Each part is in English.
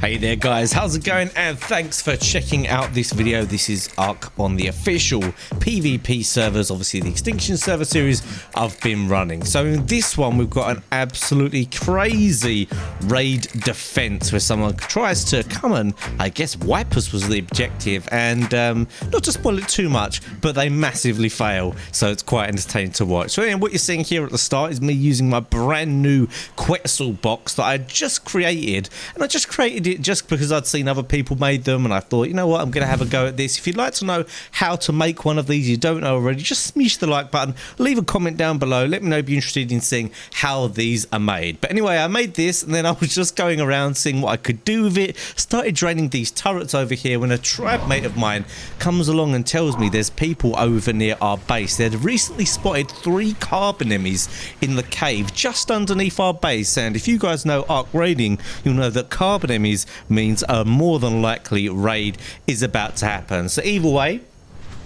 Hey there guys, how's it going? And thanks for checking out this video. This is Ark on the official PvP servers, obviously the Extinction server series I've been running. So in this one we've got an absolutely crazy raid defense where someone tries to come and, I guess, wipe us was the objective, and not to spoil it too much, but they massively fail, so it's quite entertaining to watch. So what you're seeing here at the start is me using my brand new Quetz box that I just created, and I just created it just because I'd seen other people made them, and I thought, you know what, I'm going to have a go at this. If you'd like to know how to make one of these, you don't know already, just smash the like button, leave a comment down below, let me know if you're interested in seeing how these are made. But anyway, I made this, and then I was just going around seeing what I could do with it, started draining these turrets over here, when a tribe mate of mine comes along and tells me there's people over near our base. They'd recently spotted 3 carbon enemies in the cave just underneath our base, and if you guys know Ark raiding, you'll know that carbon enemies means a more than likely raid is about to happen. So either way,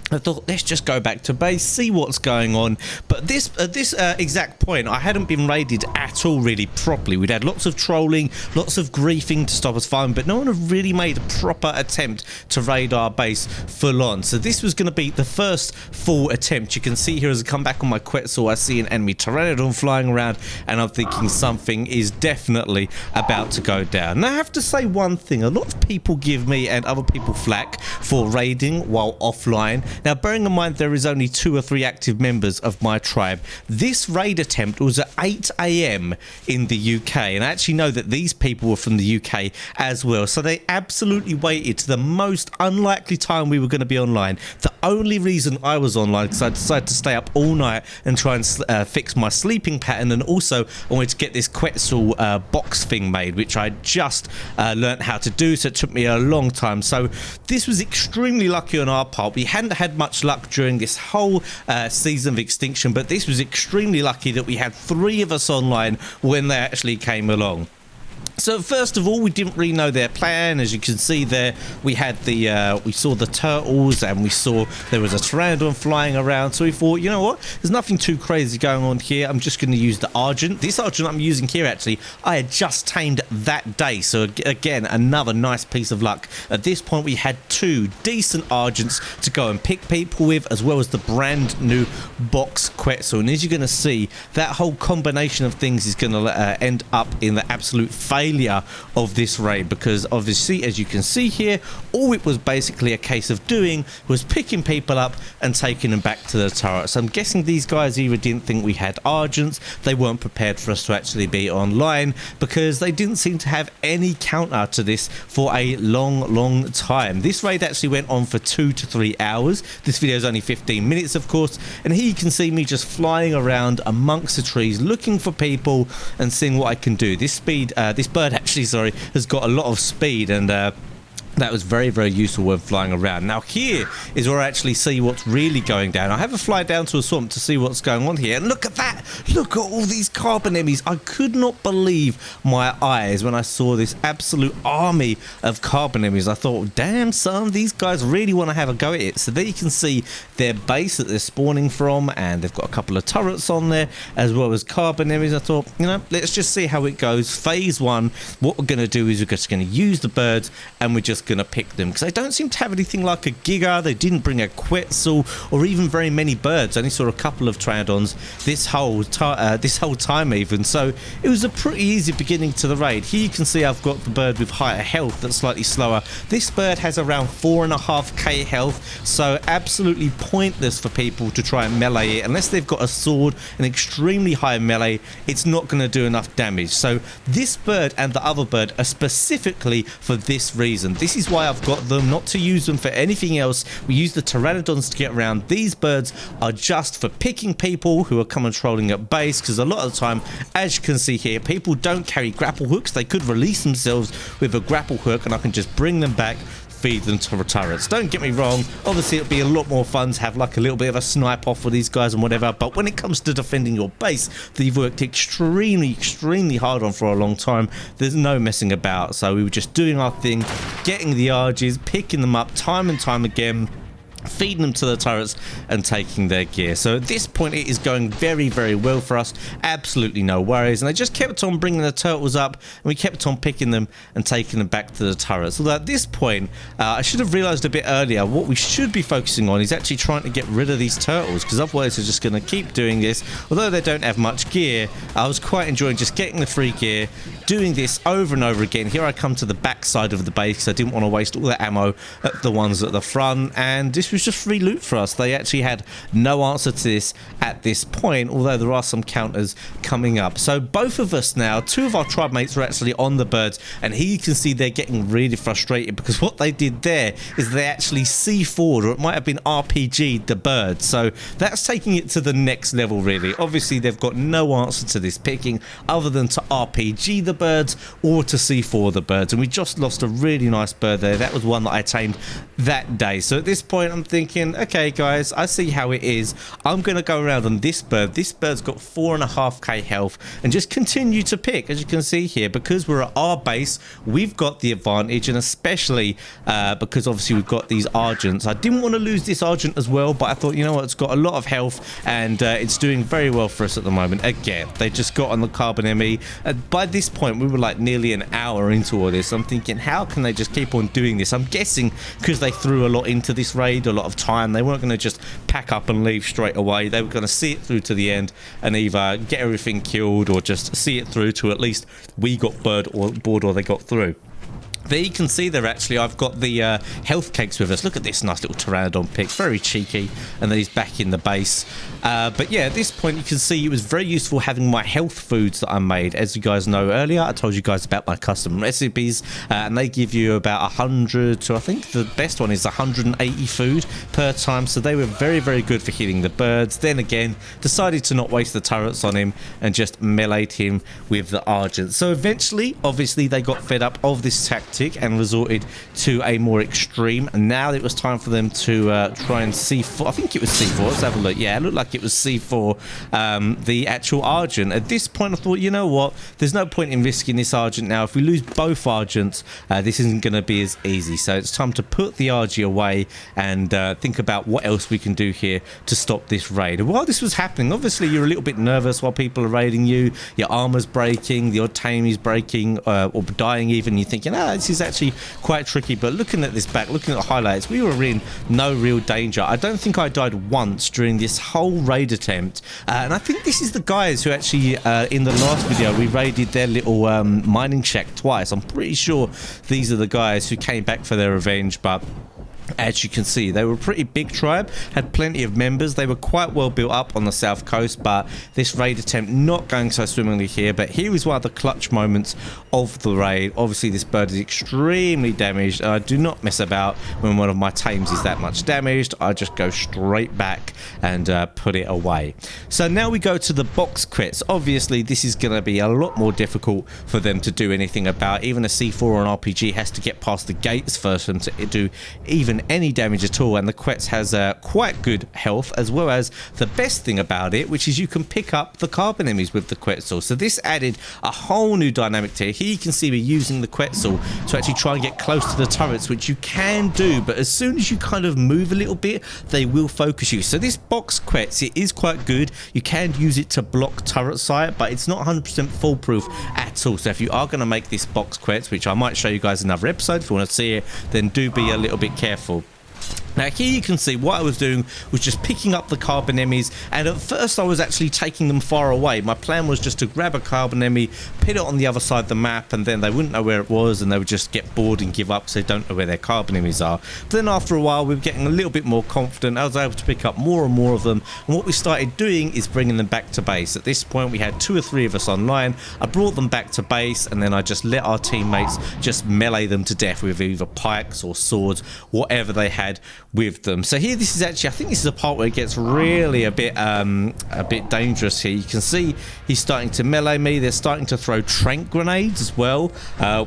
I thought, let's just go back to base, see what's going on. But at this exact point, I hadn't been raided at all really properly. We'd had lots of trolling, lots of griefing to stop us fighting, but no one had really made a proper attempt to raid our base full on. So this was going to be the first full attempt. You can see here as I come back on my Quetz, I see an enemy Pteranodon flying around, and I'm thinking something is definitely about to go down. Now I have to say one thing, a lot of people give me and other people flack for raiding while offline. Now, bearing in mind there is only 2 or 3 active members of my tribe, this raid attempt was at 8 AM in the UK, and I actually know that these people were from the UK as well, so they absolutely waited to the most unlikely time we were going to be online. The only reason I was online because I decided to stay up all night and try and fix my sleeping pattern, and also I wanted to get this Quetzal box thing made, which I just learnt how to do, so it took me a long time. So this was extremely lucky on our part. We hadn't had much luck during this whole season of Extinction, but this was extremely lucky that we had 3 of us online when they actually came along. So first of all, we didn't really know their plan. As you can see there, we had we saw the turtles, and we saw there was a Pteranodon flying around. So we thought, you know what, there's nothing too crazy going on here. I'm just going to use the Argent. This Argent I'm using here, actually, I had just tamed that day. So again, another nice piece of luck. At this point, we had 2 decent Argents to go and pick people with, as well as the brand new box Quetzal. And as you're going to see, that whole combination of things is going to end up in the absolute failure of this raid, because obviously, as you can see here, all it was basically a case of doing was picking people up and taking them back to the turret. So I'm guessing these guys either didn't think we had Argents, they weren't prepared for us to actually be online, because they didn't seem to have any counter to this for a long time. This raid actually went on for 2 to 3 hours. This video is only 15 minutes, of course, and here you can see me just flying around amongst the trees looking for people and seeing what I can do. This bird actually, sorry, has got a lot of speed, and that was very useful when flying around. Now here is where I actually see what's really going down. I have a fly down to a swamp to see what's going on here, and look at that, look at all these carbon enemies. I could not believe my eyes when I saw this absolute army of carbon enemies. I thought, damn son, these guys really want to have a go at it. So there you can see their base that they're spawning from, and they've got a couple of turrets on there as well as carbon enemies. I thought, you know, let's just see how it goes. Phase 1, what we're going to do is we're just going to use the birds, and we're just going to pick them, because they don't seem to have anything like a Giga. They didn't bring a Quetzal or even very many birds. I only saw a couple of Pteranodons this whole time even, so it was a pretty easy beginning to the raid. Here you can see I've got the bird with higher health that's slightly slower. This bird has around 4.5k health, so absolutely pointless for people to try and melee it unless they've got a sword, an extremely high melee. It's not going to do enough damage. So this bird and the other bird are specifically for this reason. This is why I've got them, not to use them for anything else. We use the Pteranodons to get around. These birds are just for picking people who are coming trolling at base, because a lot of the time, as you can see here, people don't carry grapple hooks. They could release themselves with a grapple hook, and I can just bring them back, feed them to turrets. Don't get me wrong, obviously it'll be a lot more fun to have like a little bit of a snipe off with these guys and whatever, but when it comes to defending your base that you've worked extremely hard on for a long time, there's no messing about. So we were just doing our thing, getting the Arges, picking them up time and time again, feeding them to the turrets and taking their gear. So at this point it is going very, very well for us, absolutely no worries, and they just kept on bringing the turtles up and we kept on picking them and taking them back to the turrets. Although at this point I should have realized a bit earlier what we should be focusing on is actually trying to get rid of these turtles, because otherwise they're just going to keep doing this. Although they don't have much gear, I was quite enjoying just getting the free gear, doing this over and over again. Here I come to the back side of the base because I didn't want to waste all the ammo at the ones at the front, and this was just free loot for us. They actually had no answer to this at this point, although there are some counters coming up. So both of us now, 2 of our tribe mates are actually on the birds, and here you can see they're getting really frustrated because what they did there is they actually C4'd, or it might have been RPG'd the birds. So that's taking it to the next level really. Obviously they've got no answer to this picking other than to RPG the birds or to C4 the birds, and we just lost a really nice bird there. That was one that I tamed that day. So at this point I'm thinking, okay guys, I see how it is. I'm gonna go around on this bird. This bird's got 4.5k health, and just continue to pick. As you can see here, because we're at our base, we've got the advantage, and especially because obviously we've got these Argents. I didn't want to lose this Argent as well, but I thought, you know what, it's got a lot of health and it's doing very well for us at the moment. Again, they just got on the Carbon ME. By this point we were like nearly an hour into all this. I'm thinking, how can they just keep on doing this? I'm guessing because they threw a lot into this raid, a lot of time. They weren't going to just pack up and leave straight away. They were going to see it through to the end and either get everything killed or just see it through to at least we got bored or they got through. There you can see there actually I've got the health cakes with us. Look at this nice little pteranodon pick, very cheeky, and then he's back in the base. But yeah, at this point you can see it was very useful having my health foods that I made. As you guys know earlier, I told you guys about my custom recipes, and they give you about 100 to, I think the best one is 180 food per time, so they were very, very good for hitting the birds. Then again, decided to not waste the turrets on him and just meleeed him with the Argent. So eventually, obviously they got fed up of this tactic and resorted to a more extreme, and now it was time for them to try and C4. I think it was C4. Let's have a look. Yeah, it looked like it was C4 the actual Argent. At this point I thought, you know what, there's no point in risking this Argent now. If we lose both Argents, this isn't going to be as easy, so it's time to put the RG away and think about what else we can do here to stop this raid. And while this was happening, obviously you're a little bit nervous while people are raiding you. Your armor's breaking, the odd tame is breaking or dying even. You're thinking, this is actually quite tricky, but looking at this back, looking at the highlights, we were in no real danger. I don't think I died once during this whole raid attempt, and I think this is the guys who actually in the last video we raided their little mining shack twice. I'm pretty sure these are the guys who came back for their revenge, but as you can see, they were a pretty big tribe, had plenty of members. They were quite well built up on the south coast, but this raid attempt not going so swimmingly here. But here is one of the clutch moments of the raid. Obviously this bird is extremely damaged. I do not mess about when one of my tames is that much damaged. I just go straight back and put it away. So now we go to the box Quetz. Obviously this is going to be a lot more difficult for them to do anything about. Even a C4 or an RPG has to get past the gates first for them to do even any damage at all, and the Quetz has quite good health, as well as the best thing about it, which is you can pick up the carbon enemies with the Quetzal. So this added a whole new dynamic to it. Here you can see we're using the Quetzal to actually try and get close to the turrets, which you can do, but as soon as you kind of move a little bit, they will focus you. So this box Quetz, it is quite good. You can use it to block turret sight, but it's not 100% foolproof at all. So if you are going to make this box Quetz, which I might show you guys in another episode if you want to see it, then do be a little bit careful. Now here you can see what I was doing was just picking up the carbon emis, and at first I was actually taking them far away. My plan was just to grab a carbon emi, put it on the other side of the map, and then they wouldn't know where it was and they would just get bored and give up because they don't know where their carbon emis are. But then after a while we were getting a little bit more confident. I was able to pick up more and more of them, and what we started doing is bringing them back to base. At this point we had 2 or 3 of us online. I brought them back to base, and then I just let our teammates just melee them to death with either pikes or swords, whatever they had with them. So here, this is actually, I think this is a part where it gets really a bit dangerous here. You can see he's starting to melee me. They're starting to throw trank grenades as well,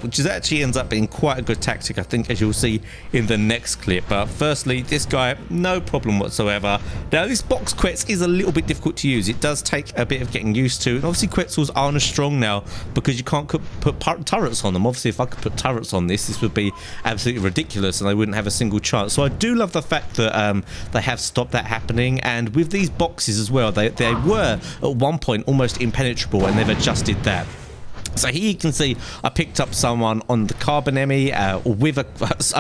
which is actually ends up being quite a good tactic, I think, as you'll see in the next clip. But firstly, this guy, no problem whatsoever. Now this box Quetz is a little bit difficult to use. It does take a bit of getting used to, and obviously Quetzals aren't as strong now because you can't put turrets on them. Obviously if I could put turrets on this would be absolutely ridiculous and they wouldn't have a single chance. So I do love love the fact that they have stopped that happening. And with these boxes as well, they were at one point almost impenetrable, and they've adjusted that. So here you can see I picked up someone on the carbon Emmy, I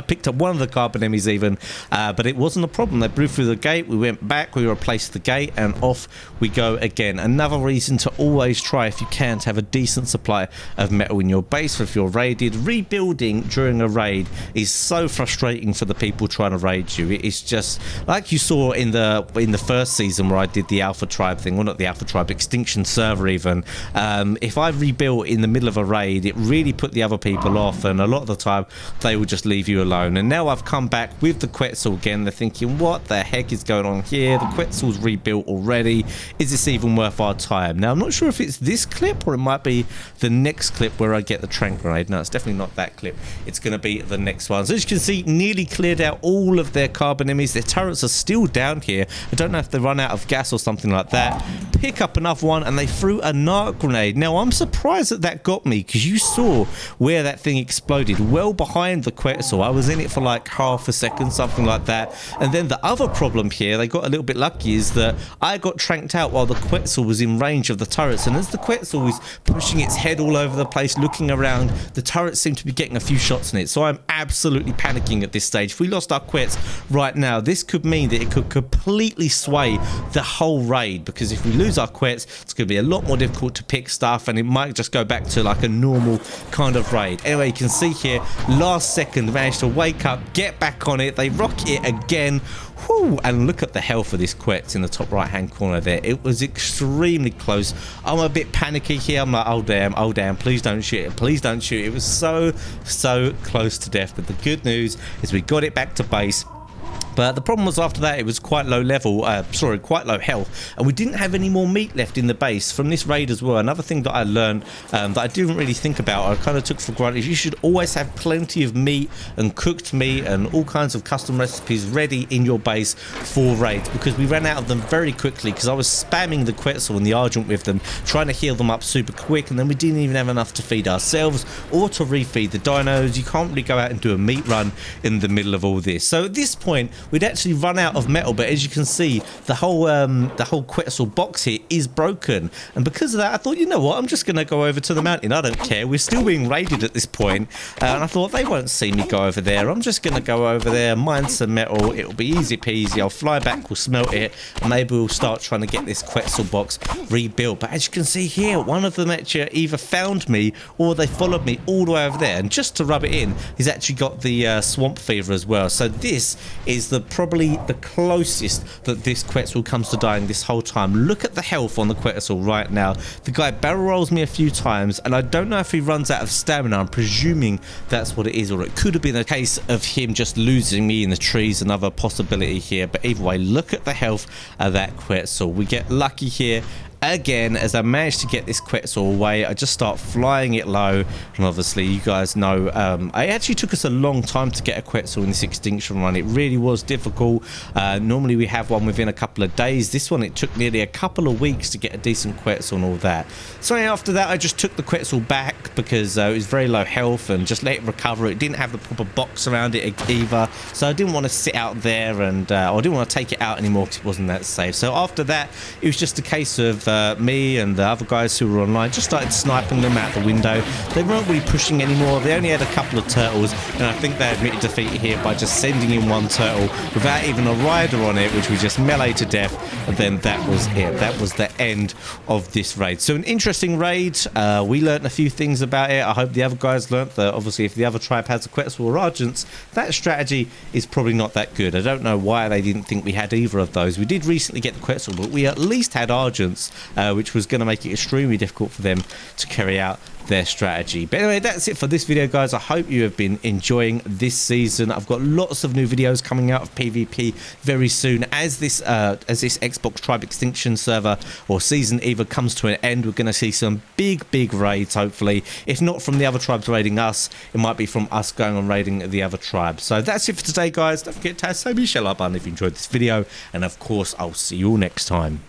picked up one of the carbon Emmys even, but it wasn't a problem. They blew through the gate, we went back, we replaced the gate, and off we go again. Another reason to always try, if you can, to have a decent supply of metal in your base if you're raided. Rebuilding during a raid is so frustrating for the people trying to raid you. It's just like you saw in the first season where I did the Alpha Tribe thing, well, not the Alpha Tribe, Extinction Server even. If I rebuilt in the middle of a raid, it really put the other people off, and a lot of the time they will just leave you alone. And now I've come back with the Quetzal again. They're thinking, what the heck is going on here? The Quetzal's rebuilt already. Is this even worth our time? Now I'm not sure if it's this clip or it might be the next clip where I get the trank grenade. No, it's definitely not that clip. It's going to be the next one. So as you can see, nearly cleared out all of their carbon enemies. Their turrets are still down here. I don't know if they run out of gas or something like that. Pick up another one, and they threw a narc grenade. Now I'm surprised that got me, because you saw where that thing exploded, well behind the Quetzal. I was in it for like half a second, something like that. And then the other problem here, they got a little bit lucky, is that I got tranked out while the Quetzal was in range of the turrets. And as the Quetzal was pushing its head all over the place, looking around, the turrets seemed to be getting a few shots in it. So I'm absolutely panicking at this stage. If we lost our Quetz right now, this could mean that it could completely sway the whole raid, because if we lose our Quetz, it's going to be a lot more difficult to pick stuff, and it might just go back to like a normal kind of raid. Anyway, you can see here, last second managed to wake up, get back on it, they rock it again. Whew, and look at the health of this Quetz in the top right hand corner there. It was extremely close. I'm a bit panicky here. I'm like, oh damn, please don't shoot it, please don't shoot it. It was so close to death. But the good news is we got it back to base. But the problem was after that, it was quite low level, quite low health, and we didn't have any more meat left in the base from this raid as well. Another thing that I learned that I didn't really think about, I kind of took for granted, is you should always have plenty of meat and cooked meat and all kinds of custom recipes ready in your base for raids, because we ran out of them very quickly, because I was spamming the Quetzal and the Argent with them, trying to heal them up super quick, and then we didn't even have enough to feed ourselves or to refeed the dinos. You can't really go out and do a meat run in the middle of all this. So at this point, we'd actually run out of metal, but as you can see, the whole Quetzal box here is broken, and because of that I thought, you know what, I'm just gonna go over to the mountain. I don't care, we're still being raided at this point, and I thought they won't see me go over there. I'm just gonna go over there, mine some metal, it'll be easy peasy. I'll fly back, we'll smelt it, and maybe we'll start trying to get this Quetzal box rebuilt. But as you can see here, one of them actually either found me or they followed me all the way over there, and just to rub it in, he's actually got the swamp fever as well. So this is probably the closest that this Quetzal comes to dying this whole time. Look at the health on the Quetzal right now. The guy barrel rolls me a few times, and I don't know if he runs out of stamina. I'm presuming that's what it is, or it could have been a case of him just losing me in the trees. Another possibility here, but either way, look at the health of that Quetzal. We get lucky here again as I managed to get this Quetzal away. I just start flying it low, and obviously you guys know it actually took us a long time to get a Quetzal in this extinction run. It really was difficult. Normally we have one within a couple of days. This one, it took nearly a couple of weeks to get a decent Quetzal and all that. So after that I just took the Quetzal back, because it was very low health, and just let it recover. It didn't have the proper box around it either, so I didn't want to sit out there, and I didn't want to take it out anymore because it wasn't that safe. So after that, it was just a case of me and the other guys who were online just started sniping them out the window. They weren't really pushing anymore. They only had a couple of turtles, and I think they admitted defeat here by just sending in one turtle without even a rider on it, which we just melee to death, and then that was it. That was the end of this raid. So an interesting raid. We learned a few things about it. I hope the other guys learnt that obviously if the other tribe has a Quetzal or Argents, that strategy is probably not that good. I don't know why they didn't think we had either of those. We did recently get the Quetzal, but we at least had Argents, which was going to make it extremely difficult for them to carry out their strategy. But anyway, that's it for this video, guys. I hope you have been enjoying this season. I've got lots of new videos coming out of PvP very soon as this Xbox Tribe Extinction server or season either comes to an end. We're going to see some big raids, hopefully. If not from the other tribes raiding us, it might be from us going on raiding the other tribes. So that's it for today, guys. Don't forget to smash the like button if you enjoyed this video, and of course I'll see you all next time.